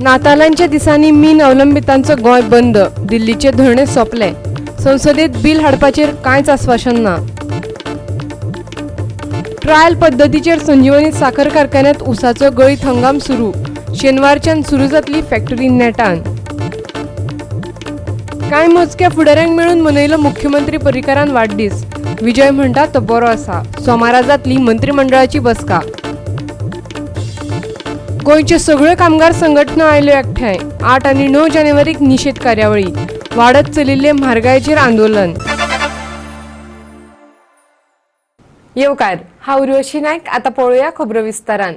नातालांच्या दिसांनी मीन अवलंबितांचं गोंय बंद, दिल्लीचे धरणे सोंपले. संसदेत बिल हाडपाचेर कांयच आश्वासन ना. ट्रायल पद्दतीचेर संजीवनी साखर कारखान्यात उसाचो गळीत हंगाम सुरू. शेनवारच्यान सुरू जातली फॅक्टरी नेटान. कांय मोजक्या फुडाऱ्यांक मेळून मनयलो मुख्यमंत्री पर्रीकारान वाडदीस. विजय म्हणटा तो बरो आसा. सोमारा जातली मंत्रिमंडळाची बसका. गोंयचे सगळ्यो कामगार संघटना आयल्यो एकठांय. 8 आनी 9 जानेवारीक निशेध कार्यावळी. वाडत चलिल्ले म्हारगायेचेर आंदोलन. येवकार, हांव उर्वशी नायक. आतां पळोवया खबरो विस्तारान.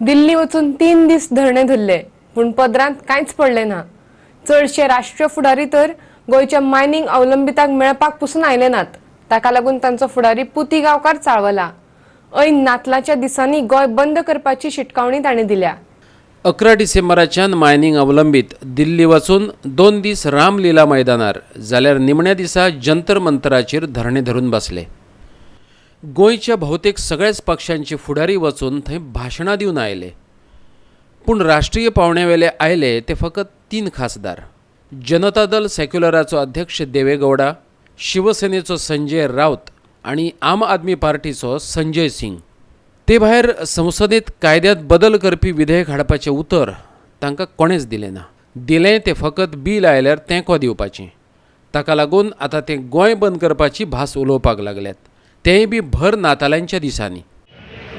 दिल्ली वचून 3 दीस धरणे धरले, पूण पदरांत कांयच पडले ना. चडशे राष्ट्रीय फुडारी तर गोंयच्या मायनिंग अवलंबितांक मेळपाक पसून आयले नात. ताका लागून तांचो फुडारी पुती गांवकार चाळवला. ऐन नातलांच्या दिसांनी गोंय बंद करपाची शिटकावणी ताणें दिल्या. 11 डिसेंबराच्यान मायनिंग अवलंबीत दिल्ली वचून 2 दीस रामलीला मैदानार जाल्यार निमण्या दिसा जंतर मंतराचेर धरणे धरून बसले. गोंयच्या भोवतेक सगळ्याच पक्षांचे फुडारी वचून थंय भाशणां दिवन आयले. पूण राष्ट्रीय पावण्यावेले आयले ते फकत 3 खासदार. जनता दल सेक्युलराचो अध्यक्ष देवेगौडा, शिवसेनेचो संजय राऊत आणि आम आदमी पार्टीचो संजय सिंग. ते भायर संसदेत कायद्यात बदल करपी विधेयक हाडपाचें उतर तांकां कोणेच दिलें ना. दिलें तें फकत बील आयल्यार तेंको दिवपाचें. ताका लागून आतां ते गोंय बंद करपाची भास उलोवपाक लागल्यात, तेंय बी भर नातालांच्या दिसांनी.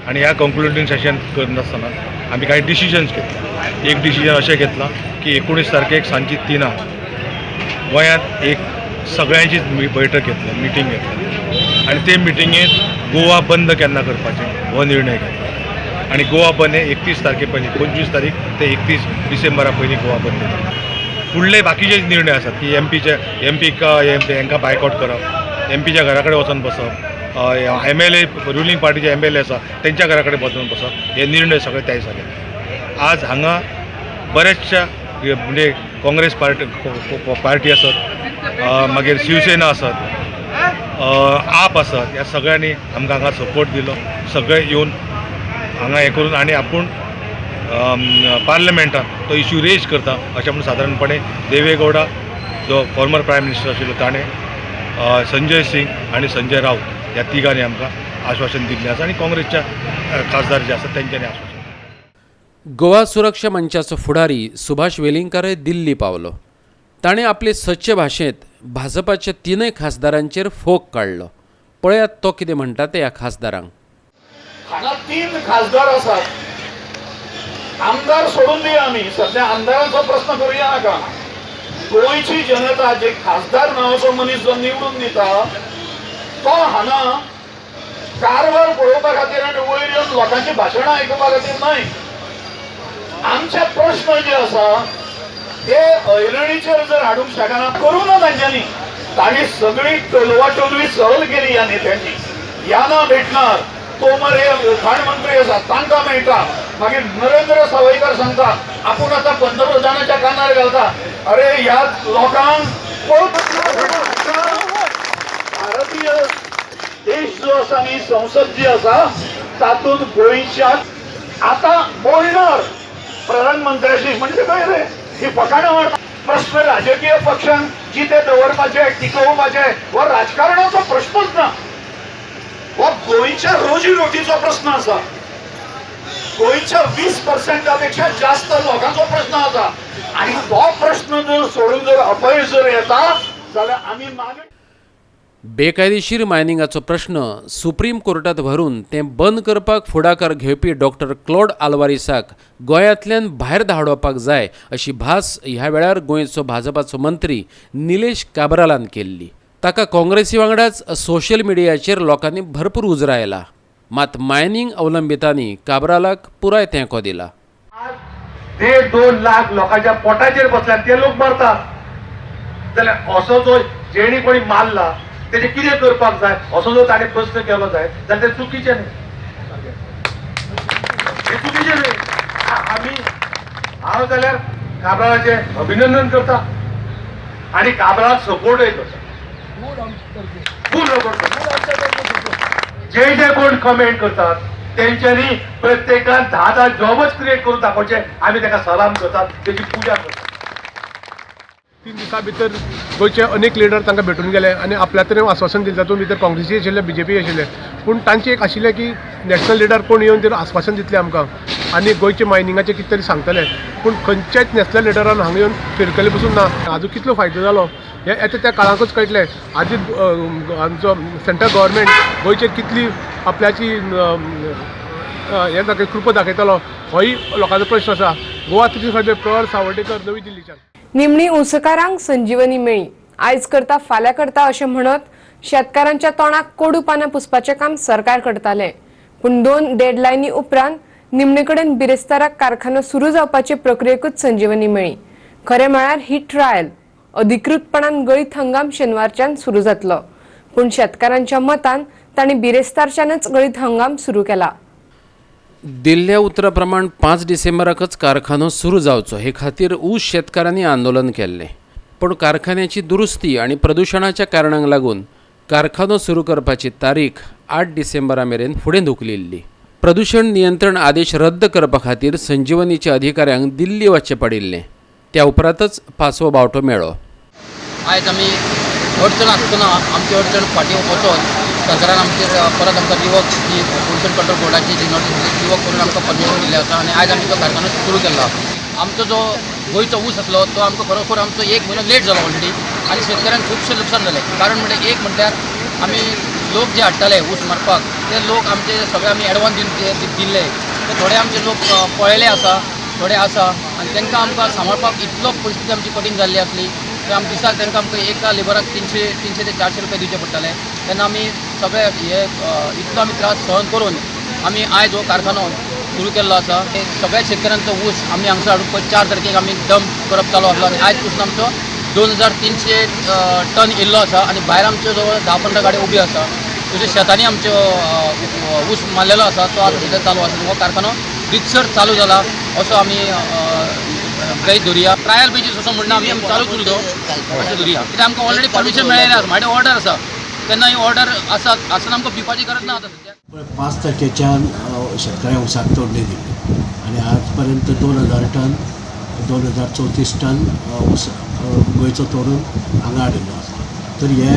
आणि ह्या कन्क्लुडिंग सेशन करनासतना आमी काही डिसिजन्स घेतले. एक डिसिजन अशें घेतलां की 19 तारखेक सांजची 3 गोंयांत एक सगळ्यांचीच बैठक घेतली, मिटींग घेतली आणि ते मिटिंगेंत गोवा बंद केन्ना करपाचें हो निर्णय घेतला. आणि गोवा बंद हे 31 तारखे पयलीं 25 तारीख ते 31 डिसेंबरा पयलीं गोवा बंद करता. फुडले बाकीचे निर्णय आसात की एमपीक हांकां बायकॉट करप, एमपीच्या घरा कडेन वचून बसप, MLA रुलींग पार्टीचे MLA आसा तेंच्या घरा कडेन वचून बसप, हे निर्णय सगळे त्याय जाले. आज हांगा बऱ्याचशा म्हणजे काँग्रेस पार्टी आसत, मागीर शिवसेना आसत, आप आसत, ह्या सगळ्यांनी आमकां हांगा सपोर्ट दिलो. सगळे येवन हांगा हें करून आनी आपूण पार्लमेंटान तो इश्यू रेज करता अशें म्हणून सादारणपणे देवेगौडा जो फॉर्मर प्रायम मिनिस्टर आशिल्लो ताणें, संजय सिंग आनी संजय राऊत ह्या तिगांनी आमकां आश्वासन दिल्लें आसा. आनी काँग्रेसच्या खासदार जे आसात तेंच्यांनी आश्वासन. गोवा सुरक्षा मंचाचो फुडारी सुभाष वेलिंगकारूय दिल्ली पावलो. ताणें आपले सच्चे भाशेंत भाजपाच्या 3 खासदारांचेर फोग काडलो. पळयात तो कितें म्हणटा ते ह्या खासदारांक. हांगा 3 खासदार आसात. आमदार सोडून दिया आमी, सध्या आमदारांचो प्रश्न करूया नाका. गोंयची जनता जे खासदार नांवाचो मनीस जो निवडून दिता तो हांगा कारवार पळोवपा खातीर आनी वयर येवन लोकांची भाशणां आयकुपा खातीर न्हय. आमचे प्रश्न जे आसा ते ऐरणीचेर जर हाडूंक शकना, करूं ना तांच्यांनी. तांणी सगळी टोलवाटोलवी सहल केली ह्या नेत्यांची. याना भेटणार, तोमर हे खाण मंत्री आसा तांकां मेळटा. मागीर नरेंद्र सावयकर सांगता आपूण आतां पंतप्रधानाच्या कानार घालता. अरे ह्या लोकांक भारतीय देश जो आसा न्ही, संसद जी आसा तातूंत गोंयच्या आतां बोलणार प्रधानमंत्र्याशी म्हणजे काय रे ही फकाणां. प्रश्न राजकीय पक्षांक जिते दवरपाचे, टिकोवपाचे हो राजकारणाचो प्रश्नच ना. हो गोंयच्या रोजी रोटीचो प्रश्न आसा. गोंयच्या 20% पेक्षा जास्त लोकांचो प्रश्न आसा. आणि तो प्रश्न जर सोडून जर अपयश जर येता जाल्यार आमी मागे. बेकायदेशीर मायनिंगाचो प्रश्न सुप्रीम कोर्टात व्हरून तें बंद करपाक फुडाकार घेवपी डॉक्टर क्लॉड आल्वारिसाक गोंयांतल्यान भायर धाडोवपाक जाय अशी भास ह्या वेळार गोंयचो भाजपाचो मंत्री निलेश काब्रालान केल्ली. ताका काँग्रेसी वांगडाच सोशल मिडियाचेर लोकांनी भरपूर उजरो आयला. मात मायनिंग अवलंबितांनी काब्रालाक पुराय तेंको दिला. 1.5-2 लाख लोकांच्या पोटाचेर बसल्यात ते लोक मरतात. जाल्यार असो जो जेणी कोणी मारला तेजे कितें करपाक जाय असो जर ताणें प्रश्न केलो जाय जाल्यार तें चुकीचें न्ही. हें चुकीचें न्ही. हांव जाल्यार काब्रालाचें अभिनंदन करता आनी काब्रालाक सपोर्टय करता. फूल सपोर्ट करता. जे कोण कमेंट करतात तेंच्यांनी प्रत्येकान 10 जॉबच क्रिएट करून दाखोवचे. आमी ताका सलाम करतात, तेजी पुजा करतात. 3 दिसां भितर गोंयचे अनेक लिडर तांकां भेटून गेले आनी आपल्या तरेन आश्वासन दिलें. तातूंत भितर काँग्रेसी आशिल्ले, बीजेपी आशिल्ले, पूण तांचे एक आशिल्लें की नॅशनल लिडर कोण येवन तर आश्वासन दितले आमकां आनी गोंयचे मायनिंगाचें कितें तरी सांगतले. पूण खंयच्याच नॅशनल लिडरान हांगा येवन फिरकले पसून ना. आजून कितलो फायदो जालो हें येता त्या काळाकूच कळटलें. आजून आमचो सेंट्रल गव्हर्मेंट गोंयचेर कितली आपल्याची हें कृपा दाखयतलो होय लोकांचो प्रश्न आसा. गोवा 365 प्रवर सावर्डेकर, नवी दिल्लीच्यान. निमणी उसकारांक संजीवनी मेळ्ळी. आयज करता फाल्यां करता अशें म्हणत शेतकारांच्या तोंडाक कोडू पानां पुसपाचें काम सरकार करतालें. पूण 2 डेडलायनी उपरांत निमणे कडेन बिरेस्ताराक कारखानो सुरू जावपाचे प्रक्रियेकूच संजीवनी मेळ्ळी. खरें म्हळ्यार ही ट्रायल अधिकृतपणान गळीत हंगाम शेनवारच्यान सुरू जातलो. पूण शेतकारांच्या मतान तांणी बिरेस्तारच्यानच गळीत हंगाम सुरू केला. दिल्ल्या उतराप्रमाण 5 डिसेंबराकच कारखानो सुरू जावचो हे खातीर ऊस शेतकारांनी आंदोलन केल्लें. पण कारखान्याची दुरुस्ती आणि प्रदूषणाच्या कारणांक लागून कारखानो सुरू करपाची तारीख 8 डिसेंबरा मेरेन फुडें धुकलिल्ली. प्रदूषण नियंत्रण आदेश रद्द करपा खातीर संजीवनीच्या अधिकाऱ्यांक दिल्ली वचचें पडिल्लें. त्या उपरांतच पासवो बावटो मेळ्ळो. आयज आमी अडचण आसतना आमची अडचण फाटीं वचोन सरकारान आमचेर परत आमकां रिवोक जी पोल्युशन कंट्रोल बोर्डाची जी नोटीस रिवोक करून आमकां परमिशन दिल्लें आसा आनी आयज आमी तो कारखानो सुरू केल्लो. आमचो जो गोंयचो ऊस आसलो तो आमकां खरोखर आमचो 1 म्हयनो लेट जालो ऑलरेडी आनी शेतकऱ्यांक खुबशें लुकसाण जालें. कारण म्हणल्यार एक म्हटल्यार आमी लोक जे हाडटाले ऊस मारपाक ते लोक आमचे सगळे आमी एडवान्स दिल्ले. ते थोडे आमचे लोक पळयले आसा, थोडे आसा आनी तांकां आमकां सांबाळपाक इतलो परिस्थिती आमची कठीण जाल्ली आसली की आमी दिसाक तांकां आमकां एका लेबराक 300 ते 400 रुपया दिवचे पडटाले. तेन्ना आमी सगळे हे इतलो आमी त्रास सहन करून आमी आयज हो कारखानो सुरू केल्लो आसा. हे सगळ्या शेतकऱ्यांचो ऊस आमी हांगसर हाडून पळय 4 तारखेक आमी डंप करप चालू आसलो आनी आयज पसून आमचो 2300 टन येयल्लो आसा आनी भायर आमच्यो जवळ 10-15 गाड्यो उबी आसा. तशें शेतांनी आमच्यो ऊस मारलेलो आसा तो आतां सद्या चालू आसा. हो कारखानो रितसर चालू जाला असो आमी गैत धरुया. ट्रायल बेजीस असो म्हणना आमी चालूच उरलो अशें धरुया. कित्याक आमकां ऑलरेडी परमिशन मेळ्ळेलें आसा, म्हाजे ऑर्डर आसा. तेन्ना ही ऑर्डर आसा आसतना आमकां भिवपाची गरज ना आतां सद्या. 5 तारखेच्यान शेतकऱ्यांक उसाक तोडणी दिली आनी आज पर्यंत 2000 टन 2034 टन ऊस गोंयचो तोडून हांगा हाडिल्लो आसा. तर हे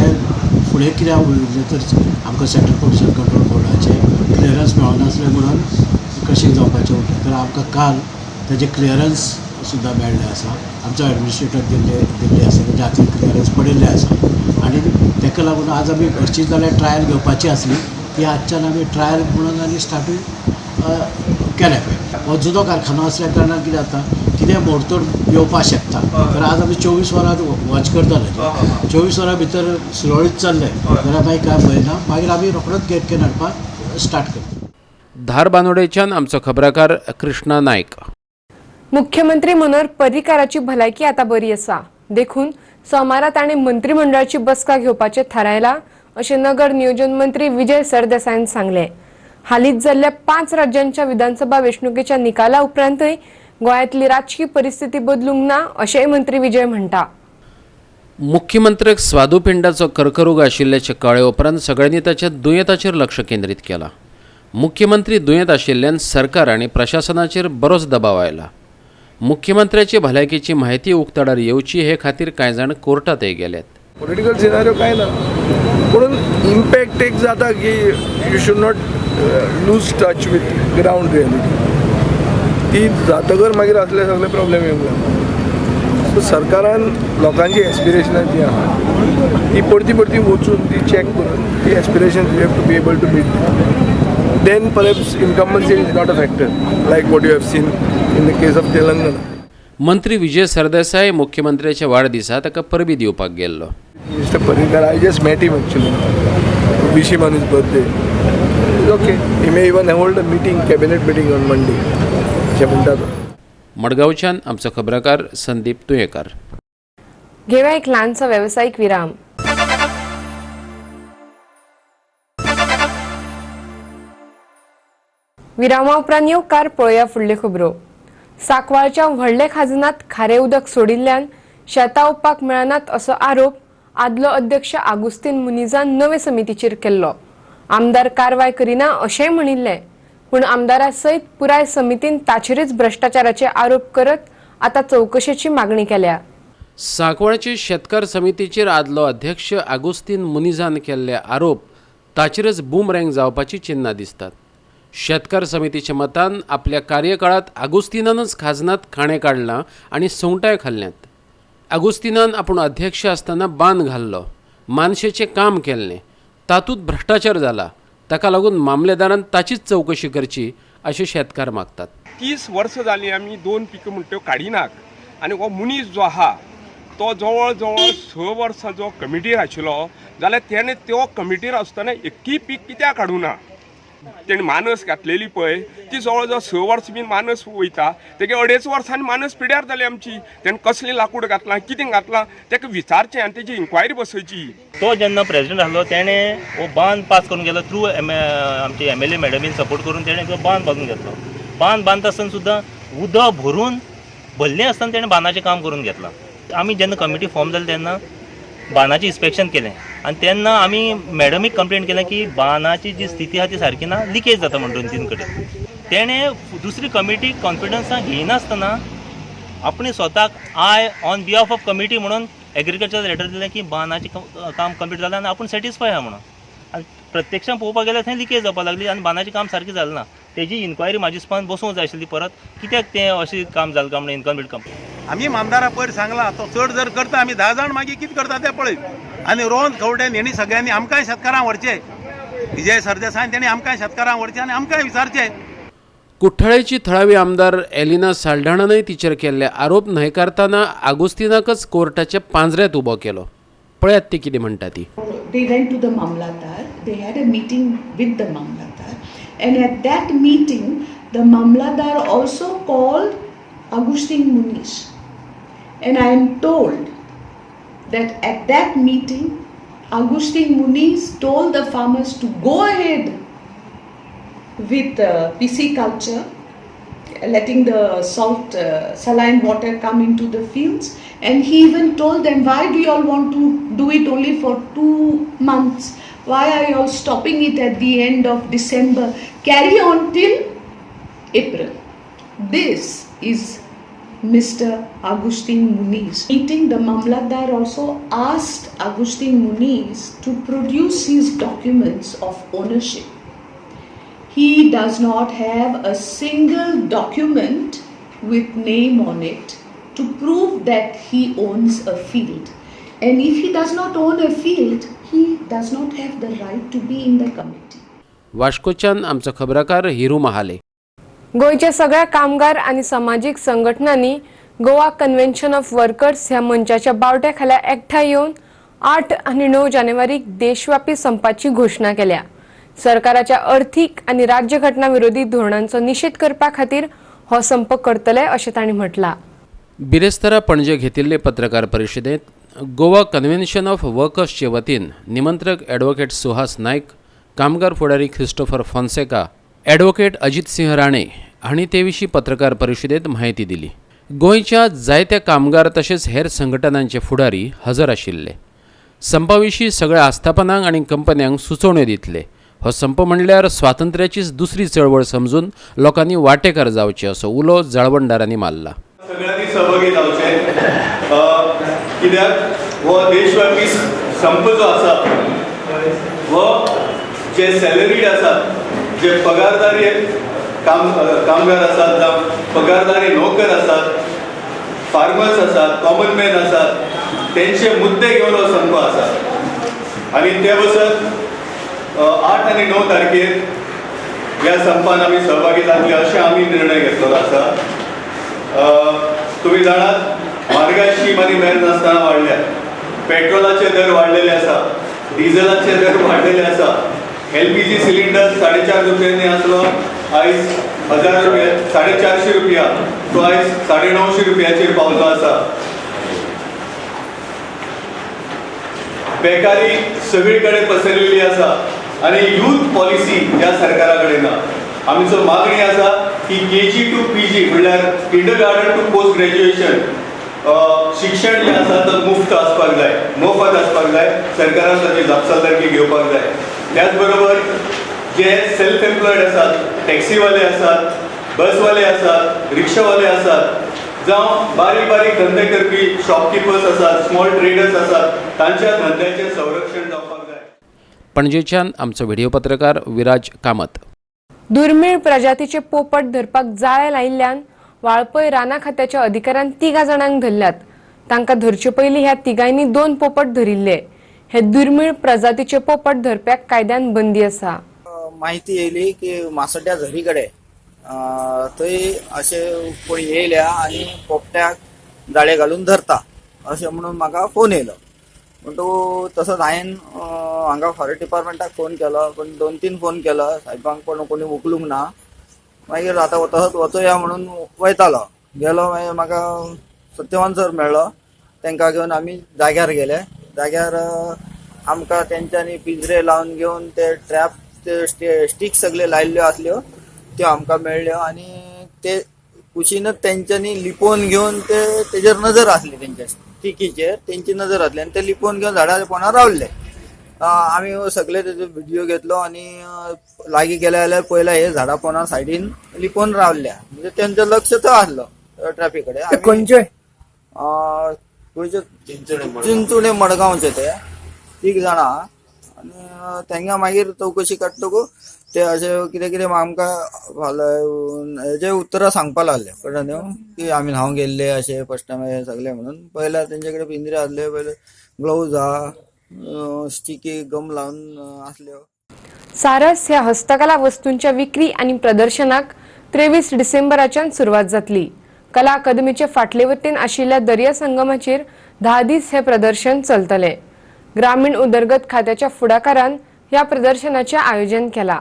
फुडें कित्याक उरलें तर आमकां सेंट्रल पोल्युशन कंट्रोल बोर्डाचे क्लियरन्स मेळनासलें म्हणून कशें जावपाचें उरलें. तर आमकां काल तेजे क्लियरन्स सुद्दां मेळ्ळें आसा. आमचो एडमिनिस्ट्रेटर दिल्ली आसा, तेजे हातीन क्लियरन्स पडिल्ले आसा आनी ताका लागून आज आमी हरशीं जाल्यार ट्रायल घेवपाची आसली ती आजच्यान आमी ट्रायल म्हणून आनी स्टार्टूय केलें पळय. हो जुनो कारखानो आसल्या कारणान कितें जाता कितें मोडतोड येवपाक शकता. तर आज आमी 24 वरां वॉच करताले. 24 वरां भितर सुरळीत चल्लें जाल्यार मागीर कांय भंय ना. मागीर आमी रोखडोच गेट केन हाडपाक स्टार्ट करता. धार बांदोडेच्यान आमचो खबराकार कृष्णा नायक. मुख्यमंत्री मनोहर पर्रीकाराची भलायकी आता बरी आसा. देखून सोमारा ताणें मंत्रिमंडळाची बसका घेवपाचें थारायलां अशें नगर नियोजन मंत्री विजय सरदेसायान सांगलें. हालींच जाल्ल्या 5 राज्यांच्या विधानसभा वेंचणुकेच्या निकाला उपरांतय गोंयांतली राजकीय परिस्थिती बदलूंक ना अशेंय मंत्री विजय म्हणटा. मुख्यमंत्र्याक स्वादुपिंडाचो कर्करोग आशिल्ल्याचे कळ्ळे उपरांत सगळ्यांनी ताच्या दुयेंताचेर लक्ष केंद्रीत केलां. मुख्यमंत्री दुयेंत आशिल्ल्यान सरकार आनी प्रशासनाचेर बरोच दबाव आयला. मुख्यमंत्र्याचे भलायकेची म्हायती उक्ताडार येवची हे खातीर कांय जाण कोर्टातय गेल्यात. पॉलिटिकल सिनारियो काय ना म्हणून इम्पॅक्ट एक जाता की you should not lose touch with ground reality. ती जातकर मागीर असले सगळे प्रॉब्लेम येवंक लागले. सो सरकारान लोकांची एस्पिरेशनां जी आहा ती परती वचून ती चॅक करून ती aspiration you have to be able to meet. Then perhaps incumbency is not a factor like what you have seen in the case of Telangana. मंत्री विजय सरदेसाय मुख्यमंत्र्याच्या वाडदिसा ताका परबी दिवपाक गेल्लो. Mister Parrikar, I just met him actually. Wish him on his birthday. It's okay. He may even hold a meeting, cabinet meeting on Monday. अशें म्हणटा तो. मडगांवच्यान आमचो खबराकार संदीप तुयेकार. घेऊया एक ल्हानसो वेवसायीक विराम. विरामा उपरांत येवकार पळोवया फुडल्यो खबरो. सांकवाळच्या व्हडले खाजनात खारें उदक सोडिल्ल्यान शेतां उपपाक मेळनात असो आरोप आदलो अध्यक्ष आगुस्तीन मुनिजान नवे समितीचेर केल्लो. आमदार कारवाय करिना अशेंय म्हणिल्लें. पूण आमदारा सयत पुराय समितीन ताचेरच भ्रष्टाचाराचे आरोप करत आता चौकशेची मागणी केल्या. सांकवाळचे शेतकार समितीचेर आदलो अध्यक्ष आगोस्तीन मुनिजान केल्ले आरोप ताचेरच बूमरँग जावपाची चिन्नां दिसतात. शेतकार समितीच्या मतान आपल्या कार्यकाळात आगोस्तिनानच खाजनात खाणें काडलां आनी सुंगटांय खाल्ल्यांत. आगोस्तिनान आपूण अध्यक्ष आसतना बांद घाल्लो, मानशेचें काम केल्लें, तातूंत भ्रष्टाचार जाला, ताका लागून मामलेदारान ताचीच चौकशी करची अशें शेतकार मागतात. 30 वर्सां जालीं आमी 2 पिकां म्हणटा त्यो काडिनात आनी हो मनीस जो आहा तो जवळ जवळ 6 वर्सां जो कमिटीर आशिल्लो जाल्यार तेणें त्यो कमिटीर आसतना एक्की पीक कित्याक काडूं ना. तेणें मानस घातलेली पळय ती जवळ जवळ 6 वर्सां बीन मानस वयता, तेगे 2.5 वर्सांनी मानस पिड्यार जाली आमची. तेणें कसलें लाकूड घातलां, कितें घातलां तेका विचारचें आनी तेजी इन्क्वायरी बसोवची. तो जेन्ना प्रेसिडेंट आसलो तेणें हो बांद पास करून गेलो थ्रू आमचे MLA मॅडमीन सपोर्ट करून तेणें तो बांद बांदून घेतलो. बांद बांदता आसतना सुद्दां उदक भरून भरलें आसतना तेणें बांदाचें काम करून घेतलां. आमी जेन्ना कमिटी फॉर्म जाली तेन्ना बांदाचें इन्स्पेक्शन केलें आनी तेन्ना आमी मॅडमीक कंप्लेंट केलें की बांदाची जी स्थिती आहा ती सारकी ना, लिकेज जाता म्हणून 2-3 कडेन. तेणें दुसरी कमिटी कॉन्फिडन्सान घेयनासतना आपणें स्वताक ऑन बिहाफ ऑफ कमिटी म्हणून एग्रीकल्चर लेटर दिलें की बांदाचें काम कंप्लीट जालें आनी आपूण सॅटिस्फाय आहा म्हणून. आनी प्रत्यक्षान पळोवपाक गेल्यार थंय लिकेज जावपाक लागली आनी बांदाचें काम सारकें जालें ना. तेजी इन्क्वायरी म्हाज्या हिसपान बसूंक जाय आशिल्ली परत, कित्याक तें अशें काम जालें काय म्हणून इनकम्प्लीट काम. आमी आमदारा पयर सांगला तो चड जर करता आमी 10 जाण मागीर कितें करता तें पळय. आनी रोहन खंवटेन हेणी सगळ्यांनी आमकांय शेतकारांक व्हरचें, विजय सरदेसायन तेणी आमकांय शेतकारांक व्हरचें आनी आमकांय विचारचें. कुठ्ठाळेची थळावी आमदार एलिना साल्ढाणानय तिचेर केल्ले आरोप न्हयकारतना आगोस्तिनाकच कोर्टाच्या पांजऱ्यात उबो केलो. पळयात ती कितें म्हणटा ती. They went to the Mamlatdar. They had a meeting with the Mamlatdar, and at that meeting, the Mamlatdar also called Agustin Muniz. And I am told that at that meeting, Agustin Muniz told the farmers to go ahead with pisciculture, letting the saline water come into the fields. And he even told them, why do you all want to do it only for 2 months? Why are you all stopping it at the end of December? Carry on till April. This is Mr. Agustin Muniz. Meeting, the Mamlatdar also asked Agustin Muniz to produce his documents of ownership. He does not have a single document with name on it to prove that he owns a field. And if he does not own a field, he does not have the right to be in the committee. वास्कोच्यान आमचो खबराकार हिरू महाले. गोयच्या सगळ्या कामगार आणि सामाजिक संघटनांनी Goa convention of workers ह्या मंचाच्या बावट्या खाला एकठांय येवन 8 आणि 9 जानेवारीक देशव्यापी संपाची घोषणा केल्या. सरकाराच्या अर्थीक आणि राज्यघटना विरोधी धोरणांचो निषेध करपा खातीर हो संप करतले अशें तांणी म्हटलां. बिरेस्तारा पणजे घेतिल्ले पत्रकार परिशदेंत गोवा कन्व्हेन्शन ऑफ वर्कर्सचे वतीन निमंत्रक ॲडव्होकेट सुहास नायक, कामगार फुडारी Christopher Fonseca, advocate Ajit Singh Rane हांणी ते विशीं पत्रकार परिशदेंत म्हायती दिली. गोंयच्या जायत्या कामगार तशेंच हेर संघटनांचे फुडारी हजर आशिल्ले. संपा विशीं सगळ्या आस्थापनांक आनी कंपन्यांक सुचोवण्यो दितले. हो संप म्हणल्यार स्वातंत्र्याचीच दुसरी चळवळ समजून लोकांनी वांटेकार जावचे असो उलो जळवणदारांनी मारला. सगळ्यांनी सहभागी जावचे, कित्याक हो देशव्यापी संप जो आसा हो जे सॅलरीड आसात, जे पगारदारी कामगार आसात जावं पगारदारी नोकर आसात, फार्मर्स आसात, कॉमन मॅन आसात, तेंचे मुद्दे घेवन हो संप आसा. आनी ते बसत 8 आणि 9 तारखेर ह्या संपान आमी सहभागी जातले अशें आमी निर्णय घेतलेलो आसा. तुम्ही जाणात म्हारगाय आनी मेर नासतना वाडल्या, पेट्रोलाचे दर वाडलेले आसा, डिझेलाचे दर वाडलेले आसा. LPG सिलिंडर 4.5 रुपयांनी आसलो, आयज 1000 रुपया 450 रुपया तो आयज 950 रुपयाचेर पावलो आसा. बेकारी सगळी कडेन पसरलेली आसा आनी यूथ पॉलिसी ह्या सरकारा कडेन ना. आमचो मागणी आसा की KG to PG म्हणल्यार किंडरगार्टन टू पोस्ट ग्रॅज्युएशन शिक्षण जें आसा तो मुफ्त आसपाक जाय, मोफत आसपाक जाय. सरकारान ताची जापसालदारकी घेवपाक जाय. त्याच बरोबर जे सेल्फ एम्प्लॉयड आसात, टॅक्सीवाले आसात, बसवाले आसात, रिक्षावाले आसात, जावं बारीक बारीक धंदे करपी शॉपकिपर्स आसात, स्मॉल ट्रेडर्स आसात, तांच्या धंद्याचें संरक्षण जावपाक जाय. पणजेच्यान आमचो व्हिडिओ पत्रकार विराज कामत. दुर्मिळ प्रजातीचे पोपट धरपाक जाळे लायिल्ल्यान वाळपय राना खात्याच्या अधिकाऱ्यान 3 जाणांक धरल्यात. तांकां धरचे पयलीं ह्या तिगांनी 2 पोपट धरिल्ले. हे दुर्मिळ प्रजातीचे पोपट धरप्याक कायद्यान बंदी आसा. माहिती येयली की मासड्या झरी कडेन थंय अशें कोण येयल्या आनी पोपट्याक जाळे घालून धरता अशें म्हणून म्हाका फोन येयलो. म्हणटू तसोच हांवें हांगा फॉरेस्ट डिपार्टमेंटाक फोन केलो, पण 2-3 फोन केलो, साहेबांक पण कोणी उखलूंक ना. मागीर आतां तसोच वचोया म्हणून वयतालो. गेलो मागीर म्हाका सत्यवान सर मेळ्ळो. तांकां घेवन आमी जाग्यार गेले. जाग्यार आमकां तेंच्यांनी पिंजरे लावन घेवन ते ट्रॅप ते स्टिक सगळे लायल्ल्यो आसल्यो त्यो आमकां मेळ्ळ्यो आनी ते कुशीनच तेंच्यांनी लिपोवन घेवन तेजेर नजर आसली तेंच्या स्टिकीचेर तेंची नजर आसली आनी ते लिपोवन घेवन झाडाच्या पोंदार रावल्ले. आमी सगळे तेजो व्हिडिओ घेतलो आनी लागीं गेले जाल्यार पयला हे झाडा पोंदार सायडीन लिपोवन रावल्ल्या. म्हणजे तेंचो लक्ष थंय आसलो ट्रॅफिक कडेन. खंयचे चिंचुणे मडगांवचे ते 3 जाणां आनी तेंगा मागीर चवकशी काडटकूच ते अशें कितें कितें आमकां हेजे उतरां सांगपा लागले कळ्ळें न्हू की आमी हांव गेल्ले अशें फर्स्ट टायम सगळे म्हणून. पयल्या तेंचे कडेन पिंजरे आसले, पयले ग्लोव्ज आहा, स्टिकी गम लावन आसल्यो. सारस ह्या हस्तकला वस्तूंच्या विक्री आणि प्रदर्शनाक 23 डिसेंबराच्यान सुरवात जातली. कला अकादमीचे फाटले वटेन आशिल्ल्या दर्या संगमाचेर 10 दीस हे प्रदर्शन चलतले. ग्रामीण उदरगत खात्याच्या फुडाकारान ह्या प्रदर्शनाचे आयोजन केला.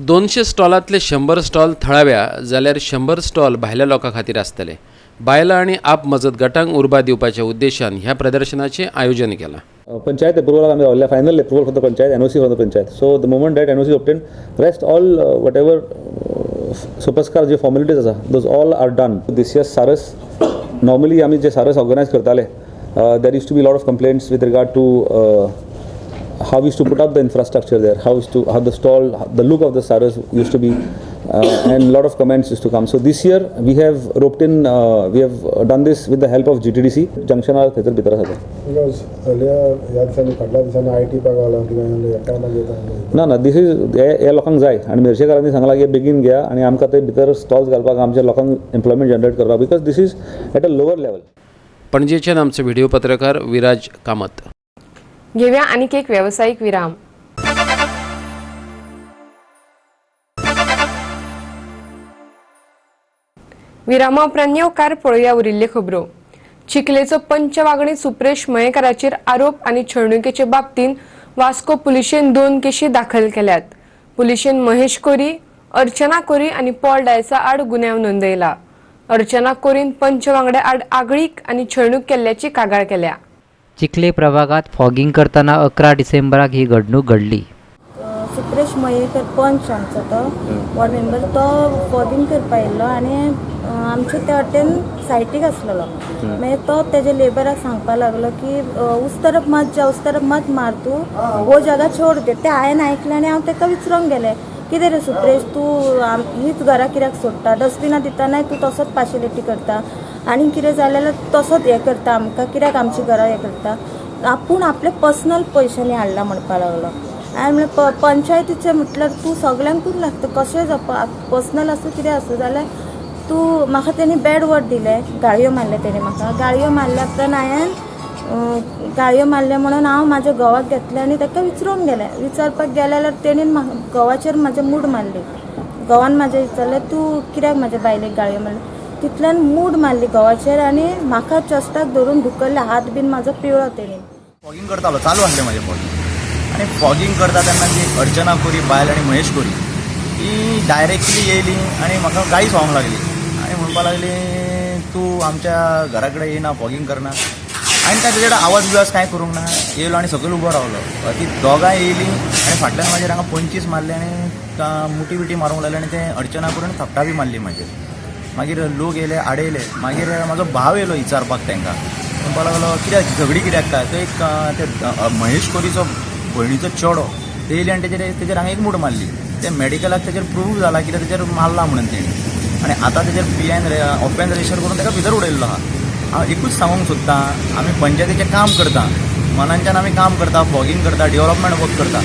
200 स्टॉलांतले 100 स्टॉल थळाव्या जाल्यार 100 स्टॉल भायल्या लोकां खातीर आसतले. बायलां आनी आप मजत गटांक उर्बा दिवपाच्या उद्देशान ह्या प्रदर्शनाचे आयोजन केलां. पंचायत अप्रुवल आमी रावल्या, final approval from the panchayat, NOC from the panchayat. So the moment that NOC obtain, rest all whatever सोपस्कार जे फॉर्मेलिटीज आसा those all are done. This year Saras normally आमी जे सारस ऑर्गनायज करताले there used to be lot of complaints with regard to how we used to put up the infrastructure there, how the stall, the look of the saras used to be, and a lot of comments used to come. So this year we have roped in, we have done this with the help of GTDC. Junction are theater bitra sata. Because earlier याद से निकळला दिसाने IT पगाला किंवा एकाना घेता. ना this is या लोकांक जाय आणि मेरशेकारांनी सांगला की बेगीन घ्या आणि आमकां ते भितर स्टॉल्स घालपाक आमच्या लोकांक एम्प्लॉयमेंट जनरेट करपाक, because this is at a lower level. पणजेच्यान आमचे व्हिडिओ पत्रकार विराज कामत. घेऊया आणखी एक व्यावसायिक विराम. विरामा उपरांत येवकार पळोवया उरिल्ल्यो खबरो. चिखलेचो पंचवागणी सुप्रेश मयेकाराचेर आरोप आनी छळणुकेचे बाबतीन वास्को पुलिशेन 2 केशी दाखल केल्यात. पुलिशेन महेश कोरी, अर्चना कोरी आनी पॉल डायसा आड गुन्यांव नोंदयला. अर्चना कोरीन पंचवांगड्या आड आगळीक आनी छळणूक केल्ल्याची कागाळ केल्या. चिखले प्रभागात फॉगिंग करताना 11 डिसेंबराक ही घडणूक घडली. सुप्रेश मयेकर पंच आमचो तो वॉर्ड मेंबर, तो फॉगिंग करपा येयल्लो आनी आमचे त्या वाटेन सायटीक आसलेलो. मागीर तो तेजे लेबराक सांगपा लागलो की उस तरफ मत जा, उस तरफ मत मार, तू वो जगह छोड़ दे. ते हांवें आयकलें आनी हांव ताका विचारूंक गेलें, कितें रे सुप्रेश तूं हीच घरा कित्याक सोडटा, डस्टबिनां दितानाय तूं तसोच पार्शियलिटी करता आनी कितें जालें जाल्यार तसोच हें करता आमकां, कित्याक आमची घरा हें करता. आपूण आपले पर्सनल पयशांनी हाडला म्हणपा लागलो. हांवें म्हणलें पंचायतीचें म्हटल्यार तूं सगळ्यांकूच लागता, कशें जावपा, पर्सनल आसूं कितें आसूं जाल्यार तूं. म्हाका तेणी बॅड वर्ड दिले, गाळयो मारले तेणी म्हाका. गाळयो मारल्या उपरांत हांवें गाळयो मारले म्हणून हांव म्हाज्या घोवाक घेतलें आनी ताका विचारूंक गेलें. विचारपाक गेले जाल्यार तेणीन म्हाका घोवाचेर म्हाजे मूड मारली. घोवान म्हाजें विचारलें तूं कित्याक म्हाज्या बायलेक गाळयो मारले. तितल्यान मूड मारली घोवाचेर आनी म्हाका चस्टाक धरून धुकल्ले, हात बीन म्हाजो पिवळो तेणी. फॉगिंग करतालो, चालू आसलें म्हाजें फॉगिंग. आनी फॉगिंग करता तेन्ना जी अर्चना कोरी बायल आनी महेश कोरी ती डायरेक्टली येयली आनी म्हाका गाळी सोंग लागली आनी म्हणपा लागली तूं आमच्या घरा कडेन येयना, फॉगिंग करना. हांवें त्या तेजे आवाज बिवाज कांय करूंक ना, येयलो आनी सकयल उबो रावलो. ती दोगांय येयली आनी फाटल्यान म्हाजेर हांगा 25 मारले आनी मुटी बिटी मारूंक लागले आनी ते अर्चना कोरीन थपटा बी मारली म्हाजेर. मागीर लोक येयले, आडयले. मागीर म्हाजो भाव येयलो विचारपाक तांकां, म्हणपा लागलो कित्याक झगडी कित्याक काय. तो एक ते महेश कोरीचो भयणीचो चेडो ते येयले आनी तेजेर हांवें एक मूठ मारली. ते मेडिकलाक तेजेर प्रूव जाला कित्याक तेजेर मारला म्हणून तेणी आनी आतां तेजेर ऑफेन्स रजिस्टर करून ताका भितर उडयल्लो आहा. हांव एकूच सांगूंक सोदतां, आमी पंचायतीचें काम करता, मनांच्यान आमी काम करता, फॉगिंग करता, डेव्हलपमेंट वर्क करता.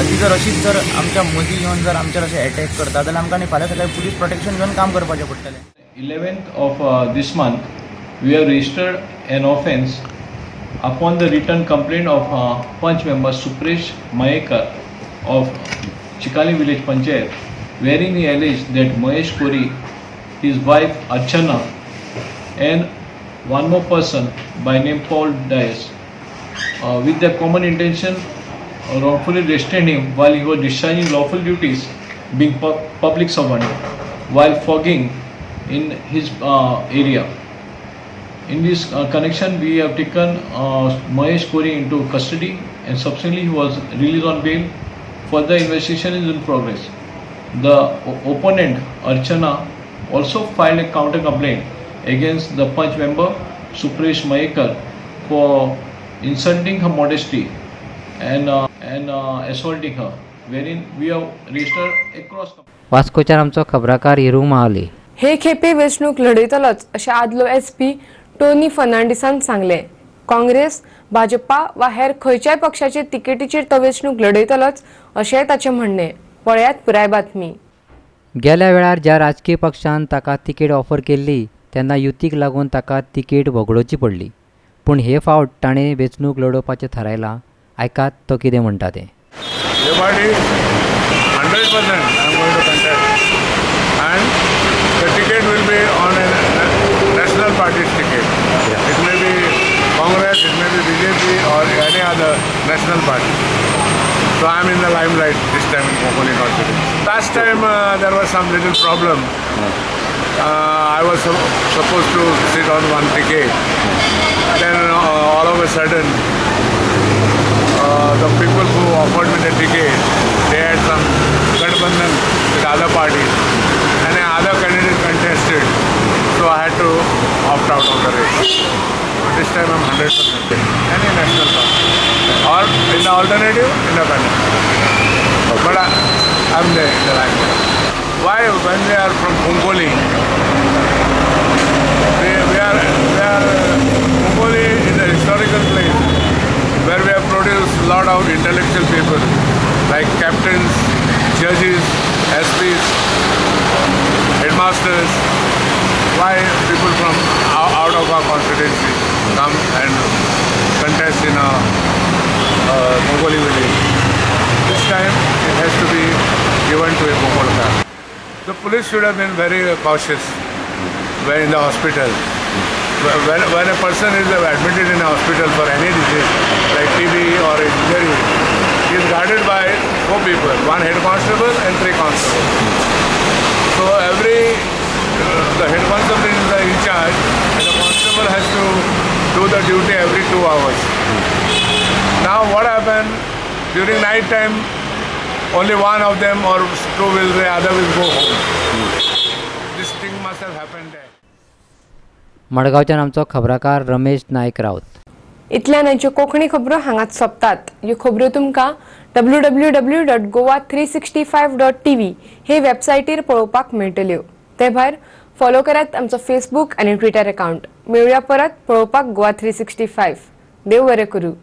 ती जर अशीच जर आमच्या मदीं येवन जर आमचेर अशें अटॅक करता जाल्यार आमकां फाल्यां सकाळीं पुलीस प्रोटेक्शन घेवन काम करपाचें पडटलें. 11th of this month, we have registered an offence upon the written complaint of Panch member Supresh Mayekar of Chikali village Panchayat, wherein he alleged that Mahesh Kori, his wife Archana, and one more person by name Paul Dias, with the common intention, wrongfully restrained him while he was discharging lawful duties, being public servant, while fogging in his area. In this connection, we have taken Mahesh Kori into custody and subsequently he was released on bail. Further investigation is in progress. The opponent Archana also filed a counter complaint against the Panch member Supresh Mayekar for insulting her modesty and assaulting her, wherein we have registered across. वास्कोच्यान आमचो खबराकार हिरू महाले. हे खेपे वेंचणूक लढयतलोच अशें आदलो SP Tony फर्नांडिसान सांगले. काँग्रेस, भाजपा वा हेर खंयच्याय पक्षाचे तिकेटीचेर तो वेंचणूक लढयतलोच अशेंय ताचें म्हणणें. पळयात पुराय बातमी. गेल्या वेळार ज्या राजकीय पक्षान ताका तिकेट ऑफर केल्ली तेन्ना युतीक लागून ताका तिकेट वगडोवची पडली. पूण हे फावट ताणें वेंचणूक लडोवपाचें थारायलां. आयकात तो कितें म्हणटा तें. 100% I'm going to contest, and the ticket will be on a national party's ticket. It may be Congress, it may be BJP or any other national party. So I'm in the limelight this time in Khopoli constituency. Last time there was some little problem. I was supposed to sit on one ticket. Then all of a sudden the people who offered me the ticket, they had some Gadbandhan with other parties and other candidate contested, so I had to opt out of the race. But this time I'm 100% any national party or in the alternative independent. But I'm there in the limelight. Why? When they are from Khopoli, Khopoli is a historical place where we have produced a lot of intellectual people like captains, judges, SPs, headmasters. Why people from out of our constituency come and contest in a Khopoli village? This time it has to be given to a Khopolkar. The police should have been very cautious when in the hospital. When a person is admitted in a hospital for any disease like TB or injury, he is guarded by 4 people, 1 head constable and 3 constables. So the head constable is in charge and the constable has to do the duty every 2 hours. Now what happened, during night time only one of them or 2 will, the other will go home. This thing must have happened there. मडगांवच्यान आमचो खबराकार रमेश नायक रावत. इतल्यान हांच्यो कोंकणी खबरो हांगाच सोंपतात. ह्यो खबरो तुमकां www.goa365.tv हे वेबसायटीर पळोवपाक मेळटल्यो. ते भायर फॉलो करात आमचो फेसबूक आनी ट्विटर अकाउंट. मेळुया परत पळोवपाक गोवा 365. देव बरें करूं.